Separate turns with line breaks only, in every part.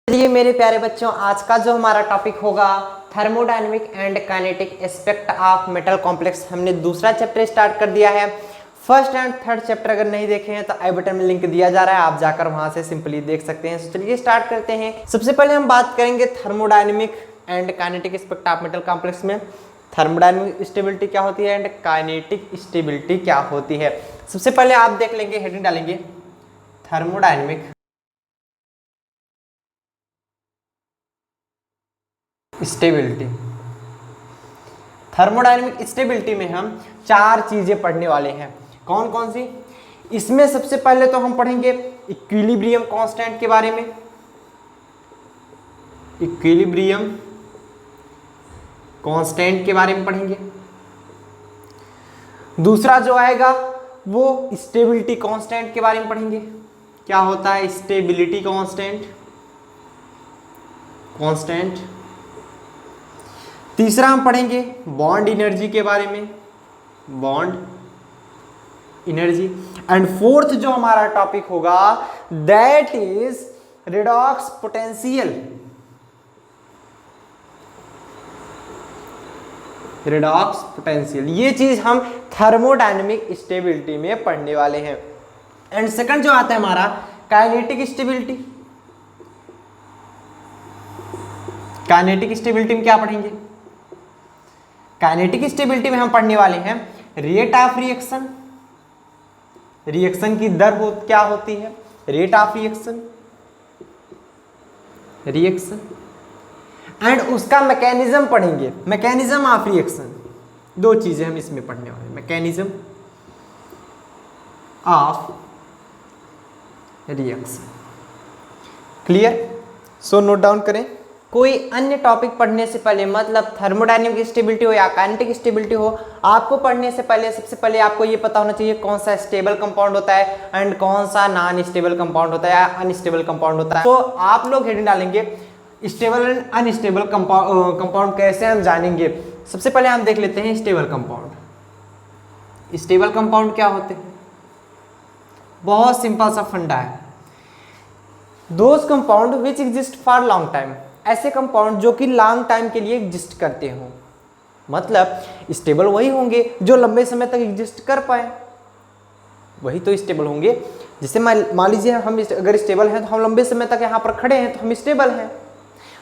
चलिए मेरे प्यारे बच्चों, आज का जो हमारा टॉपिक होगा thermodynamic and kinetic aspect of metal complex. हमने दूसरा चैप्टर स्टार्ट कर दिया है। फर्स्ट एंड थर्ड चैप्टर अगर नहीं देखे हैं तो आई बटन में लिंक दिया जा रहा है, आप जाकर वहां से सिंपली देख सकते हैं। तो चलिए स्टार्ट करते हैं। सबसे पहले हम बात करेंगे thermodynamic and kinetic aspect of metal complex में थर्मोडायनेमिक स्टेबिलिटी क्या होती है एंड काइनेटिक स्टेबिलिटी क्या होती है। सबसे पहले आप देख लेंगे, हेडिंग डालेंगे थर्मोडायनेमिक स्टेबिलिटी। थर्मोडायनेमिक स्टेबिलिटी में हम चार चीजें पढ़ने वाले हैं। कौन कौन सी? इसमें सबसे पहले तो हम पढ़ेंगे इक्विलिब्रियम कांस्टेंट के बारे में। इक्विलिब्रियम कांस्टेंट के बारे में पढ़ेंगे। दूसरा जो आएगा वो स्टेबिलिटी कांस्टेंट के बारे में पढ़ेंगे। क्या होता है स्टेबिलिटी कांस्टेंट? तीसरा हम पढ़ेंगे बॉन्ड एनर्जी के बारे में, बॉन्ड एनर्जी। एंड फोर्थ जो हमारा टॉपिक होगा that is redox potential. Redox potential, ये चीज हम थर्मोडायनेमिक स्टेबिलिटी में पढ़ने वाले हैं। एंड सेकंड जो आता है हमारा काइनेटिक स्टेबिलिटी। काइनेटिक स्टेबिलिटी में क्या पढ़ेंगे? काइनेटिक स्टेबिलिटी में हम पढ़ने वाले हैं रेट ऑफ रिएक्शन। रिएक्शन की दर क्या होती है? रेट ऑफ रिएक्शन एंड उसका मैकेनिज्म पढ़ेंगे, मैकेनिज्म ऑफ रिएक्शन। दो चीजें हम इसमें पढ़ने वाले हैं, mechanism of reaction. Clear? So note down करें। कोई अन्य टॉपिक पढ़ने से पहले, मतलब थर्मोडायनेमिक स्टेबिलिटी हो या काइनेटिक स्टेबिलिटी हो, आपको पढ़ने से पहले सबसे पहले आपको ये पता होना चाहिए कौन सा स्टेबल कंपाउंड होता है एंड कौन सा नॉन स्टेबल कंपाउंड होता है या अनस्टेबल कंपाउंड होता है। तो आप लोग हेडिंग डालेंगे स्टेबल एंड अनस्टेबल कंपाउंड कैसे हम जानेंगे। सबसे पहले हम देख लेते हैं स्टेबल कंपाउंड। स्टेबल कंपाउंड क्या होते हैं? बहुत सिंपल सा फंडा है। Those compound which exist for long time, ऐसे कंपाउंड जो कि लॉन्ग टाइम के लिए एग्जिस्ट करते हो। मतलब स्टेबल वही होंगे जो लंबे समय तक एग्जिस्ट कर पाए, वही तो स्टेबल होंगे। जैसे मान लीजिए हम अगर स्टेबल हैं तो हम लंबे समय तक यहाँ पर खड़े हैं तो हम स्टेबल हैं।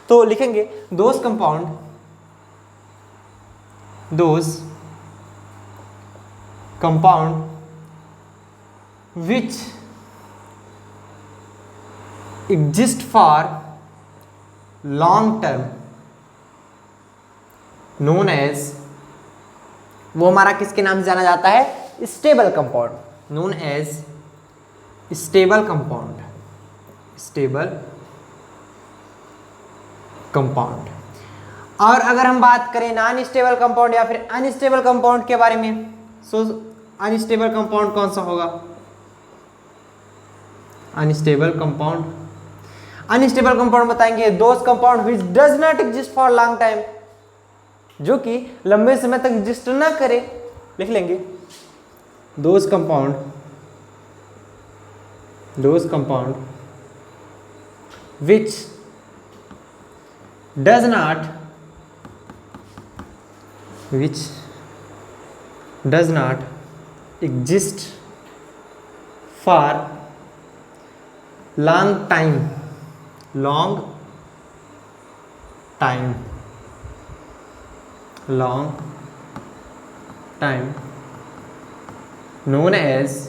तो लिखेंगे those compound which exist for long term known as, वो हमारा किसके नाम से जाना जाता है? Stable compound, known as stable compound. Stable compound. और अगर हम बात करें नॉन स्टेबल कंपाउंड या फिर अनस्टेबल कंपाउंड के बारे में, सो अनस्टेबल कंपाउंड कौन सा होगा? अनस्टेबल कंपाउंड, अनस्टेबल कंपाउंड बताएंगे those compound which does not exist for long time, जो कि लंबे समय तक एग्जिस्ट ना करे। लिख लेंगे those compound which does not exist for long time known as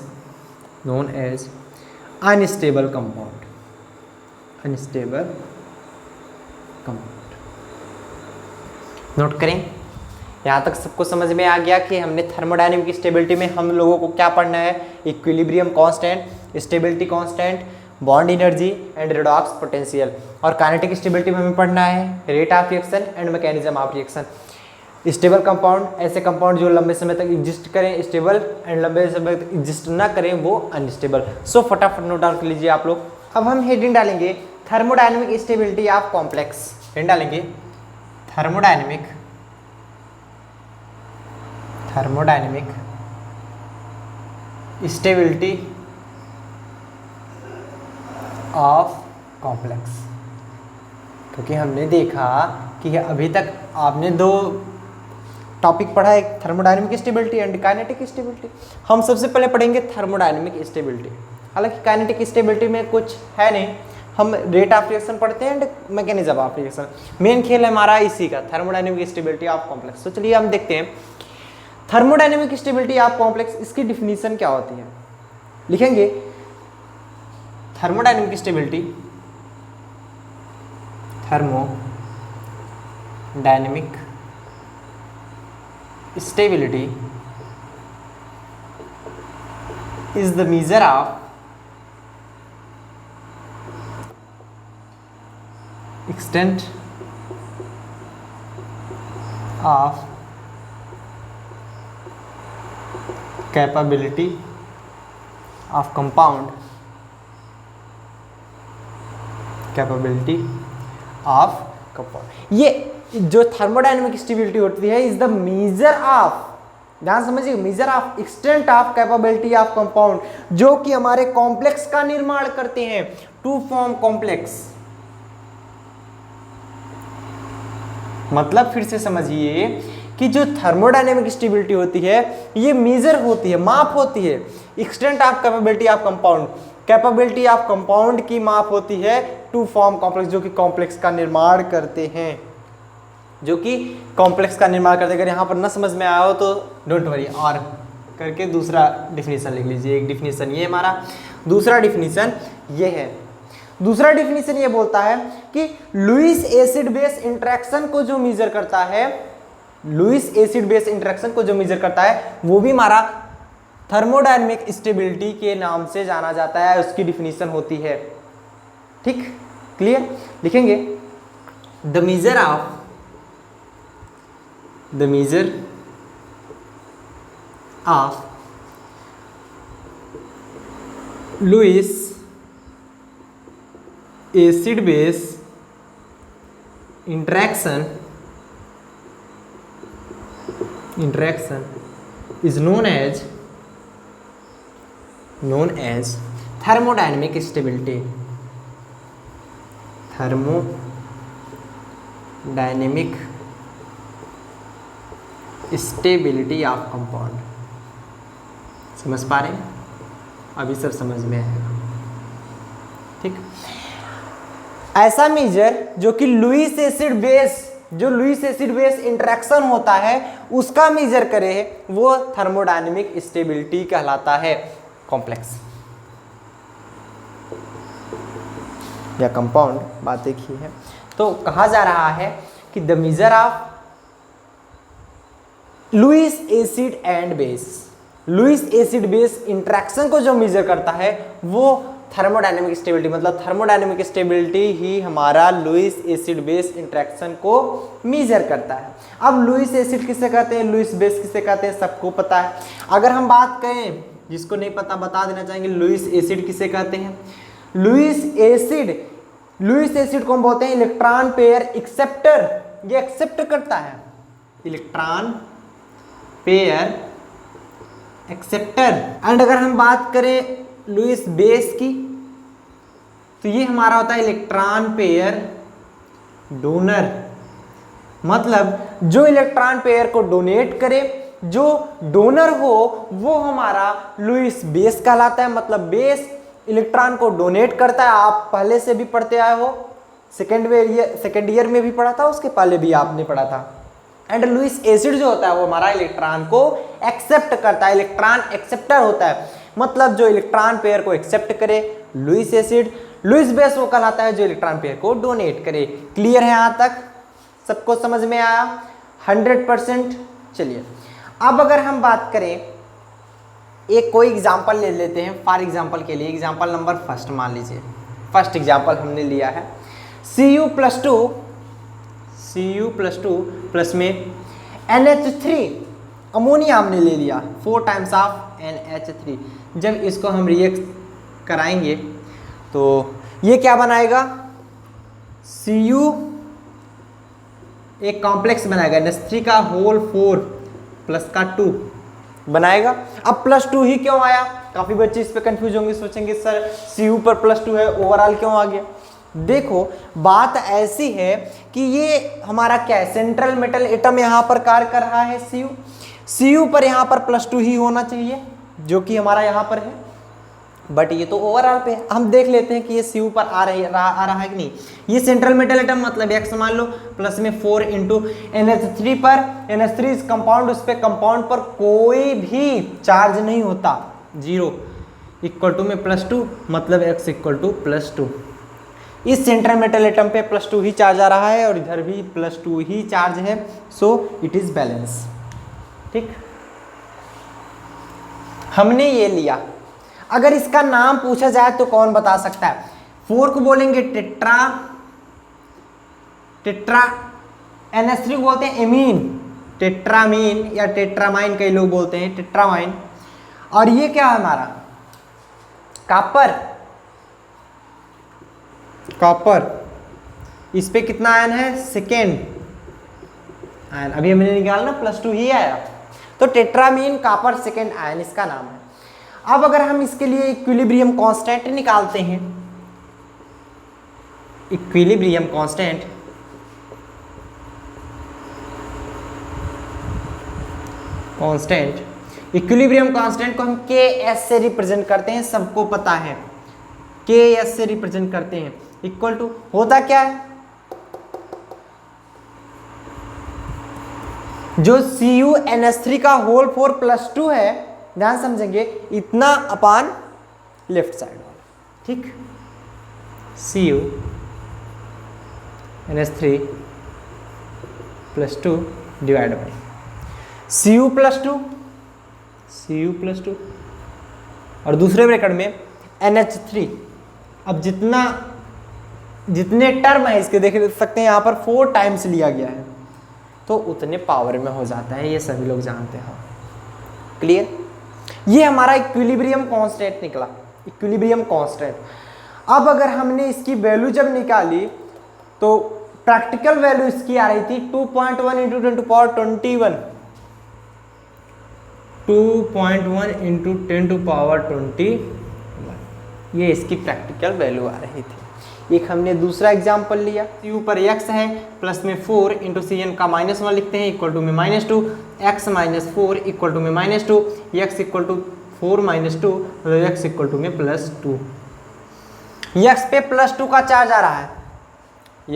unstable compound। Note करें, यहाँ तक सबको समझ में आ गया कि हमने थर्मोडायनेमिक स्टेबिलिटी में हम लोगों को क्या पढ़ना है? Equilibrium constant, stability constant, bond energy and redox potential. और काइनेटिक स्टेबिलिटी में हमें पढ़ना है rate of reaction and mechanism of reaction. Stable compound, ऐसे कंपाउंड जो लंबे समय तक एग्जिस्ट करें स्टेबल, एंड लंबे समय तक एग्जिस्ट ना करें वो अनस्टेबल। सो फटाफट नोट डाउन कर लीजिए आप लोग। अब हम हेडिंग डालेंगे thermodynamic stability of complex. Heading डालेंगे थर्मोडायनेमिक स्टेबिलिटी ऑफ कॉम्प्लेक्स। क्योंकि हमने देखा कि अभी तक आपने दो टॉपिक पढ़ा है, thermodynamic stability and kinetic stability. हम सबसे पहले पढ़ेंगे थर्मोडायनेमिक स्टेबिलिटी। हालांकि काइनेटिक स्टेबिलिटी में कुछ है नहीं, हम रेट ऑफ रिएक्शन पढ़ते हैं and mechanism of reaction. Main खेल है हमारा इसी का, थर्मोडायनेमिक स्टेबिलिटी ऑफ कॉम्प्लेक्स। तो चलिए हम देखते हैं थर्मोडायनेमिक स्टेबिलिटी ऑफ कॉम्प्लेक्स, इसकी डिफिनीशन क्या होती है। लिखेंगे thermodynamic stability, thermodynamic stability is the measure of extent of capability of compound, capability of compound। ये जो थर्मोडायनेमिक स्टेबिलिटी होती है इज द मेजर ऑफ, ध्यान समझिए, measure of extent of capability of compound, जो कि हमारे कॉम्प्लेक्स का निर्माण करते हैं, टू फॉर्म कॉम्प्लेक्स। मतलब फिर से समझिए कि जो थर्मोडायनेमिक स्टेबिलिटी होती है ये मेजर होती है, माप होती है, extent of capability of compound, capability of compound की माप होती है टू फॉर्म कॉम्प्लेक्स, जो कि कॉम्प्लेक्स का निर्माण करते हैं, जो कि कॉम्प्लेक्स का निर्माण करते हैं। अगर यहाँ पर ना समझ में आया हो तो डोंट वरी, और करके दूसरा डिफिनीशन लिख लीजिए। एक डिफिनीशन ये हमारा, दूसरा डिफिनीशन ये है। दूसरा डिफिनीशन ये बोलता है कि लुईस एसिड बेस इंटरेक्शन को जो मेजर करता है, लुईस एसिड बेस इंटरेक्शन को जो मेजर करता है वो भी हमारा थर्मोडायनेमिक स्टेबिलिटी के नाम से जाना जाता है, उसकी डिफिनीशन होती है। ठीक, क्लियर। लिखेंगे the measure of, the measure of Lewis acid base interaction is known as thermodynamic stability, thermodynamic stability of compound. समझ पा रहे हैं? अभी सब समझ में आएगा। ठीक, ऐसा मेजर जो कि लुईस एसिड बेस, जो लुईस एसिड बेस इंटरेक्शन होता है उसका मेजर करे वो थर्मोडायनेमिक स्टेबिलिटी कहलाता है, कॉम्प्लेक्स या कंपाउंड, बात एक ही है। तो कहा जा रहा है कि the measure of Lewis acid and base, Lewis acid base interaction को जो मेजर करता है वो थर्मोडायनेमिक स्टेबिलिटी, मतलब थर्मोडायनेमिक स्टेबिलिटी ही हमारा लुईस एसिड बेस इंटरेक्शन को मेजर करता है। अब लुईस एसिड किसे कहते हैं, लुईस बेस किसे कहते हैं, सबको पता है। अगर हम बात करें, जिसको नहीं पता बता देना चाहेंगे, लुईस एसिड किसे कहते हैं। लुईस एसिड को हम बोलते हैं इलेक्ट्रॉन पेयर एक्सेप्टर, ये एक्सेप्ट करता है, इलेक्ट्रॉन पेयर एक्सेप्टर। एंड अगर हम बात करें लुईस बेस की तो ये हमारा होता है इलेक्ट्रॉन पेयर डोनर, मतलब जो इलेक्ट्रॉन पेयर को डोनेट करे, जो डोनर हो वो हमारा लुईस बेस कहलाता है। मतलब बेस इलेक्ट्रॉन को डोनेट करता है, आप पहले से भी पढ़ते आए हो, सेकेंड ईयर में भी पढ़ा था, उसके पहले भी आपने पढ़ा था। एंड लुईस एसिड जो होता है वो हमारा इलेक्ट्रॉन को एक्सेप्ट करता है, इलेक्ट्रॉन एक्सेप्टर होता है, मतलब जो इलेक्ट्रॉन पेयर को एक्सेप्ट करे लुईस एसिड। लुईस बेस वो कहलाता है जो इलेक्ट्रॉन पेयर को डोनेट करे। क्लियर है यहाँ तक? सबको समझ में आया 100%? चलिए अब अगर हम बात करें, एक कोई एग्जाम्पल ले लेते हैं फॉर एग्जाम्पल के लिए। एग्जाम्पल नंबर फर्स्ट मान लीजिए, फर्स्ट एग्जाम्पल हमने लिया है Cu+2 प्लस में NH3 अमोनिया हमने ले लिया 4 टाइम्स ऑफ NH3। जब इसको हम रिएक्ट कराएंगे तो ये क्या बनाएगा, Cu एक कॉम्प्लेक्स बनाएगा NH3 का होल 4 प्लस का 2 बनाएगा। अब +2 ही क्यों आया, काफ़ी बच्चे इस पे कंफ्यूज होंगे, सोचेंगे सर Cu पर +2 है ओवरऑल क्यों आ गया। देखो बात ऐसी है कि ये हमारा क्या है, सेंट्रल मेटल एटम यहाँ पर कार्य कर रहा है Cu। Cu पर यहाँ पर +2 ही होना चाहिए जो कि हमारा यहाँ पर है, बट ये तो ओवरऑल पे है। हम देख लेते हैं कि ये Cu पर आ रहा है कि नहीं। ये सेंट्रल मेटल एटम मतलब X मान लो, प्लस में 4 इंटू NH3 पर, NH3 इस कंपाउंड, उस पे कंपाउंड पर कोई भी चार्ज नहीं होता, 0 इक्वल टू में +2 मतलब X इक्वल टू +2। इस सेंट्रल मेटल एटम पे +2 ही चार्ज आ रहा है और इधर भी +2 ही चार्ज है, सो इट इज बैलेंस। ठीक, हमने ये लिया। अगर इसका नाम पूछा जाए तो कौन बता सकता है? 4 को बोलेंगे टेट्रा, NH3 को बोलते हैं एमीन, टेट्रामीन या टेट्रामाइन कई लोग बोलते हैं, टेट्रामाइन। और ये क्या है हमारा? कॉपर। इस पे कितना आयन है? सेकेंड आयन, अभी हमने निकाला ना, +2 ही आया, तो टेट्रामीन कॉपर सेकेंड आयन इसका नाम है। अब अगर हम इसके लिए इक्विलिब्रियम कांस्टेंट निकालते हैं, इक्विलिब्रियम कांस्टेंट को हम Ks से रिप्रेजेंट करते हैं, सबको पता है Ks से रिप्रेजेंट करते हैं। इक्वल टू होता क्या है, जो CuNH3 का होल 4 +2 है, ध्यान समझेंगे, इतना अपान लेफ्ट साइड वाला। ठीक, CuNH3 +2 डिवाइड बाई Cu +2 और दूसरे ब्रैकेट में NH3। अब जितने टर्म है इसके देख सकते हैं, यहाँ पर 4 टाइम्स लिया गया है, तो उतने पावर में हो जाता है, ये सभी लोग जानते हैं। क्लियर? ये हमारा इक्विलिब्रियम कांस्टेंट निकला, इक्विलिब्रियम कांस्टेंट। अब अगर हमने इसकी वैल्यू जब निकाली तो प्रैक्टिकल वैल्यू इसकी आ रही थी 2.1 इंटू 10⁻21, 2.1 इंटू 10⁻21, ये इसकी प्रैक्टिकल वैल्यू आ रही थी। एक हमने दूसरा एग्जाम्पल लिया, Cu पर X है, प्लस में 4 इंटू Cn का -1 लिखते हैं, इक्वल टू में -2, X -4 इक्वल टू में -2, X इक्वल टू 4 -2, मतलब X इक्वल टू में +2। X पे +2 का चार्ज आ रहा है,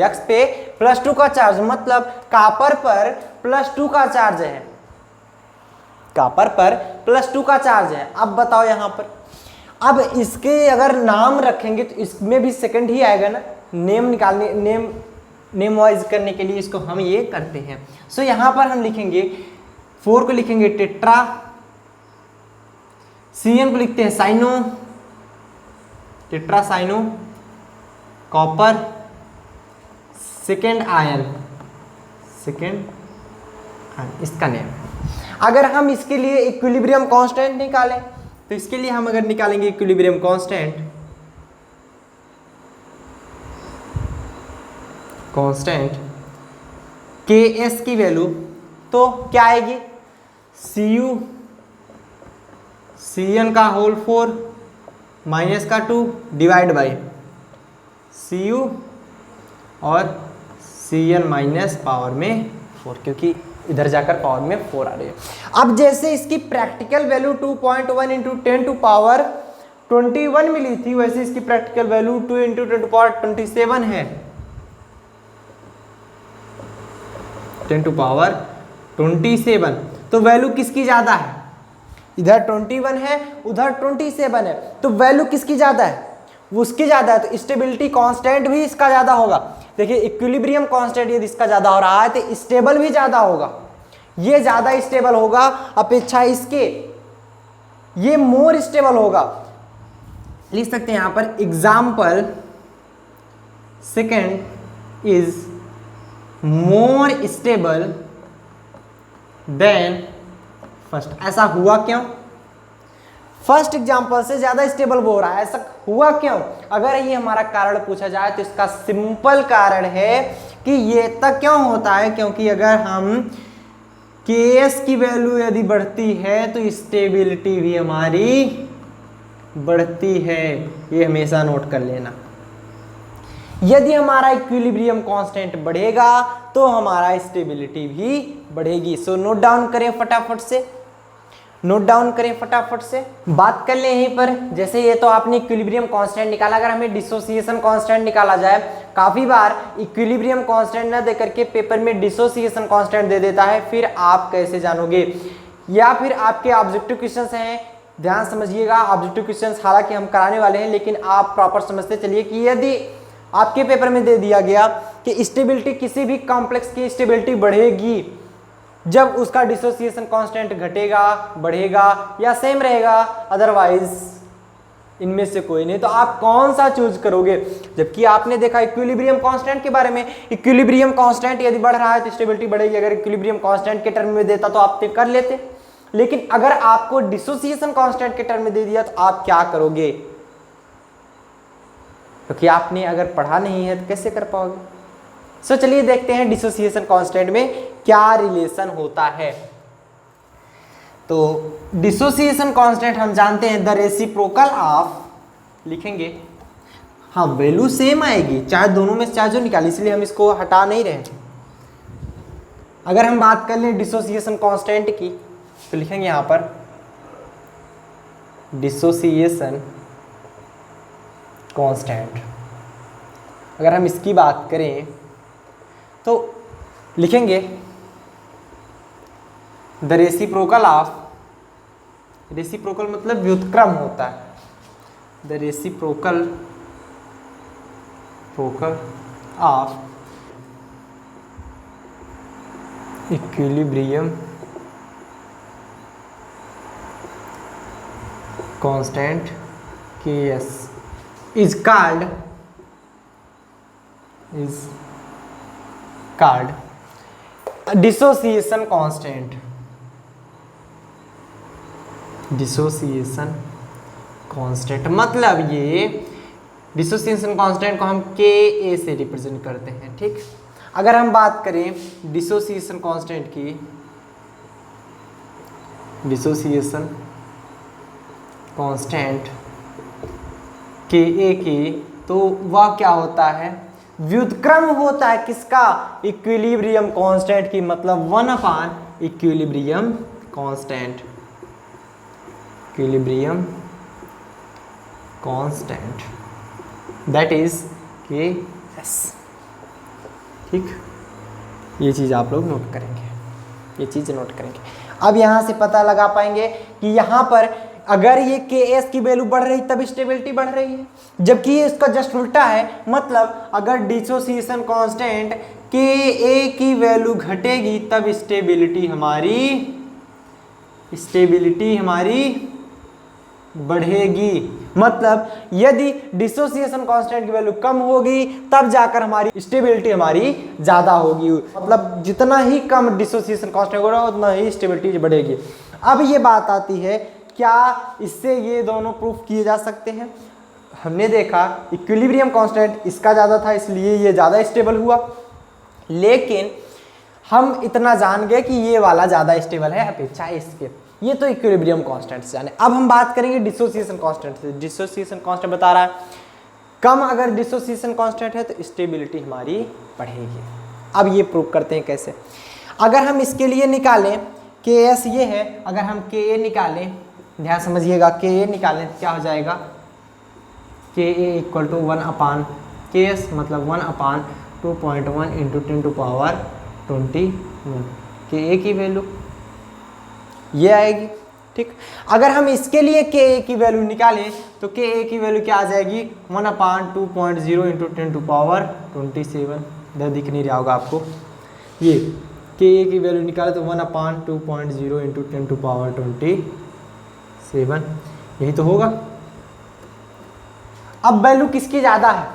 X पे +2 का चार्ज मतलब कॉपर पर +2 का चार्ज है, कॉपर पर +2 का चार्ज है। अब बताओ यहाँ पर, अब इसके अगर नाम रखेंगे तो इसमें भी सेकंड ही आएगा ना, नेम निकालने, नेम वाइज करने के लिए इसको हम ये करते हैं। सो यहाँ पर हम लिखेंगे 4 को लिखेंगे टेट्रा, Cn को लिखते हैं cyano, tetra cyano, copper second ion, इसका नेम है। अगर हम इसके लिए इक्विलिब्रियम कांस्टेंट निकालें तो इसके लिए हम अगर निकालेंगे इक्विलिब्रियम कांस्टेंट Ks की वैल्यू तो क्या आएगी, Cn का होल 4 माइनस का 2 डिवाइड बाई Cu और Cn माइनस पावर में 4, क्योंकि इधर जाकर पावर में 4 आ रही है। अब जैसे इसकी प्रैक्टिकल वैल्यू 2.1 इंटू 10⁻21 मिली थी, वैसे इसकी प्रैक्टिकल वैल्यू 2 इंटू 10⁻27 है, 10⁻27। तो वैल्यू किसकी ज्यादा है? इधर 21 है, उधर 27 है, तो वैल्यू किसकी ज्यादा है? वो उसकी ज्यादा है, तो स्टेबिलिटी कांस्टेंट भी इसका ज्यादा होगा। देखिए इक्विलिब्रियम कांस्टेंट यदि इसका ज्यादा हो रहा है तो स्टेबल भी ज्यादा होगा, ये ज्यादा स्टेबल होगा अपेक्षा इसके, ये मोर स्टेबल होगा। लिख सकते हैं यहां पर example second is more stable then first. ऐसा हुआ क्यों? फर्स्ट एग्जाम्पल से ज्यादा स्टेबल हो रहा है, ऐसा हुआ क्यों? अगर ये हमारा कारण पूछा जाए तो इसका सिंपल कारण है कि ये तक क्यों होता है, क्योंकि अगर हम Ks की वैल्यू यदि बढ़ती है तो स्टेबिलिटी भी हमारी बढ़ती है, ये हमेशा नोट कर लेना। यदि हमारा इक्विलिब्रियम कांस्टेंट बढ़ेगा तो हमारा स्टेबिलिटी भी बढ़ेगी। सो नोट डाउन करें फटाफट से, नोट डाउन करें फटाफट से। बात कर लें यहीं पर, जैसे ये तो आपने इक्विलिब्रियम कांस्टेंट निकाला, अगर हमें डिसोसिएशन कांस्टेंट निकाला जाए, काफी बार इक्विलिब्रियम कांस्टेंट न देकर के पेपर में डिसोसिएशन कांस्टेंट दे देता है, फिर आप कैसे जानोगे? या फिर आपके ऑब्जेक्टिव क्वेश्चंस हैं, ध्यान समझिएगा, ऑब्जेक्टिव क्वेश्चंस हालांकि हम कराने वाले हैं, लेकिन आप प्रॉपर समझते चलिए कि यदि आपके पेपर में दे दिया गया कि स्टेबिलिटी, किसी भी कॉम्प्लेक्स की स्टेबिलिटी बढ़ेगी जब उसका डिसोसिएशन कांस्टेंट घटेगा, बढ़ेगा या सेम रहेगा, अदरवाइज इनमें से कोई नहीं, तो आप कौन सा चूज करोगे? जबकि आपने देखा इक्विलिब्रियम कांस्टेंट के बारे में, इक्विलिब्रियम कांस्टेंट यदि बढ़ रहा है तो स्टेबिलिटी बढ़ेगी। अगर इक्विलिब्रियम कांस्टेंट के टर्म में देता तो आप कर लेते, लेकिन अगर आपको डिसोसिएशन कांस्टेंट के टर्म में दे दिया तो आप क्या करोगे? क्योंकि आपने अगर पढ़ा नहीं है तो कैसे कर पाओगे? सो चलिए देखते हैं डिसोसिएशन कांस्टेंट में क्या रिलेशन होता है। तो डिसोसिएशन कांस्टेंट हम जानते हैं द रेसिप्रोकल ऑफ, लिखेंगे, हाँ वैल्यू सेम आएगी चाहे दोनों में चाहे जो निकाले, इसलिए हम इसको हटा नहीं रहे। अगर हम बात कर लें डिसोसिएशन कांस्टेंट की तो लिखेंगे यहां पर डिसोसिएशन कांस्टेंट। अगर हम इसकी बात करें तो लिखेंगे द रेसिप्रोकल ऑफ, रेसिप्रोकल मतलब व्युत्क्रम होता है, the reciprocal of equilibrium constant Ks is called dissociation constant। Dissociation constant मतलब ये डिसोसिएशन कांस्टेंट को हम Ka से रिप्रेजेंट करते हैं, ठीक। अगर हम बात करें डिसोसिएशन कांस्टेंट की, डिसोसिएशन कांस्टेंट Ka की, तो वह क्या होता है? व्युत्क्रम होता है किसका? इक्विलिब्रियम कांस्टेंट की, मतलब 1/, equilibrium constant, equilibrium constant that is Ks, ठीक। ये चीज आप लोग नोट करेंगे, ये चीज नोट करेंगे। अब यहां से पता लगा पाएंगे कि यहां पर अगर ये Ks की वैल्यू बढ़ रही तब स्टेबिलिटी बढ़ रही है, जबकि ये इसका जस्ट उल्टा है। मतलब अगर डिसोसिएशन कांस्टेंट Ka की वैल्यू घटेगी तब स्टेबिलिटी हमारी बढ़ेगी। मतलब यदि डिसोसिएशन कांस्टेंट की वैल्यू कम होगी तब जाकर हमारी स्टेबिलिटी हमारी ज्यादा होगी। मतलब जितना ही कम डिसोसिएशन कांस्टेंट होगा उतना ही स्टेबिलिटी बढ़ेगी। अब ये बात आती है, क्या इससे ये दोनों प्रूफ किए जा सकते हैं? हमने देखा इक्विलिब्रियम कांस्टेंट इसका ज़्यादा था इसलिए ये ज़्यादा स्टेबल हुआ, लेकिन हम इतना जान गए कि ये वाला ज़्यादा स्टेबल है अपेक्षा इसके। ये तो इक्विलिब्रियम कांस्टेंट से जाने। अब हम बात करेंगे डिसोसिएशन कांस्टेंट से। डिसोसिएशन कांस्टेंट बता रहा है कम अगर डिसोसिएशन कांस्टेंट है तो स्टेबिलिटी हमारी बढ़ेगी। अब ये प्रूव करते हैं कैसे। अगर हम इसके लिए निकालें Ks ये है, अगर हम Ka निकालें, ध्यान समझिएगा, Ka निकालें तो क्या हो जाएगा? Ka इक्वल टू 1/Ks, मतलब 1/2.1 इंटू 10⁻21 Ka की वैल्यू ये आएगी, ठीक। अगर हम इसके लिए Ka की वैल्यू निकालें तो Ka की वैल्यू क्या आ जाएगी? 1/2.0 इंटू 10⁻27। इधर दिख नहीं रहा होगा आपको, ये Ka की वैल्यू निकाले तो 1/2.0 इंटू 10⁻27, यही तो होगा। अब वैल्यू किसकी ज़्यादा है?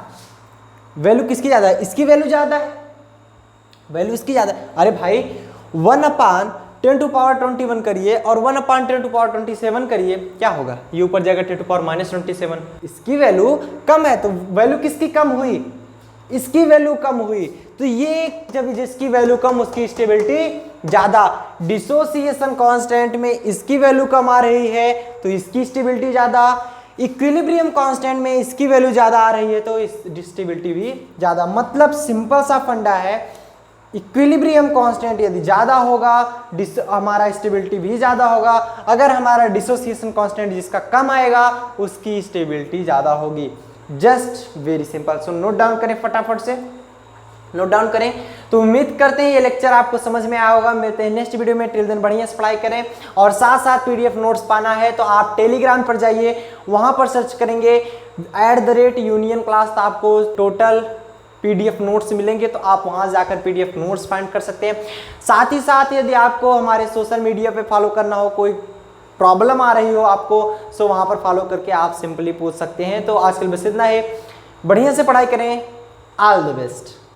वैल्यू किसकी ज़्यादा है? इसकी वैल्यू ज़्यादा है, वैल्यू इसकी ज़्यादा है। अरे भाई 1/10⁻21 करिए और 1/10⁻27 करिए, क्या होगा? ये ऊपर जाएगा 10⁻27। इसकी वैल्यू कम है तो वैल्यू किसकी कम हुई? इसकी वैल्यू कम हुई। तो ये जब जिसकी वैल्यू कम उसकी स्टेबिलिटी ज्यादा। डिसोसिएशन कांस्टेंट में इसकी वैल्यू कम आ रही है तो इसकी स्टेबिलिटी ज्यादा, इक्विलिब्रियम कांस्टेंट में इसकी वैल्यू ज़्यादा आ रही है तो इस डिस्टेबिलिटी भी ज़्यादा, मतलब सिंपल सा फंडा है, इक्विलिब्रियम कांस्टेंट यदि ज़्यादा होगा हमारा स्टेबिलिटी भी ज़्यादा होगा, अगर हमारा डिसोसिएशन कांस्टेंट जिसका कम आएगा उसकी स्टेबिलिटी ज़्यादा होगी। Just very simple. So note down करें, फटाफट से नोट डाउन करें। तो उम्मीद करते हैं ये लेक्चर आपको समझ में आया होगा। मिलते हैं नेक्स्ट वीडियो में। टिल देन बढ़िया से पढ़ाई करें और साथ साथ पीडीएफ नोट्स पाना है तो आप टेलीग्राम पर जाइए, वहां पर सर्च करेंगे @union क्लास, तो आपको टोटल पीडीएफ नोट्स मिलेंगे, तो आप वहां जाकर पीडीएफ नोट्स फाइंड कर सकते हैं। साथ ही साथ यदि आपको हमारे सोशल मीडिया पे फॉलो करना हो, कोई प्रॉब्लम आ रही हो आपको, सो वहां पर फॉलो करके आप सिंपली पूछ सकते हैं। तो आजकल बस इतना है, बढ़िया से पढ़ाई करें। All the best.